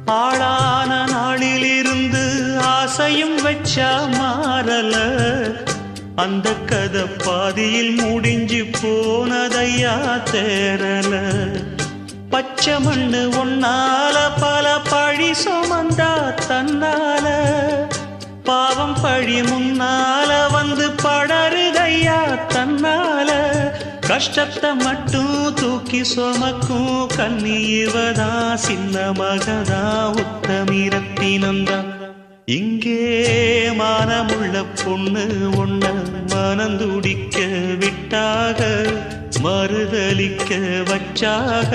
ஆளான நாளிலிருந்து ஆசையும் வச்சா மாறல, அந்த கதை பாதியில் முடிஞ்சு போனதையா தேரல. பச்சை மண்ணு ஒன்னால பல பழி சுமந்தா தன்னால, பாவம் பழி முன்னால வந்து படருதையா தன்னால. கஷ்டத்தை மட்டும் தூக்கி சுமக்கும் கன்னி இவதா, சின்ன மகதா, உத்தமிரத்தினந்தா. இங்கே மானமுள்ள பொண்ணு ஒண்ண மனந்துடிக்க விட்டாக, மறுதலிக்க வச்சாக.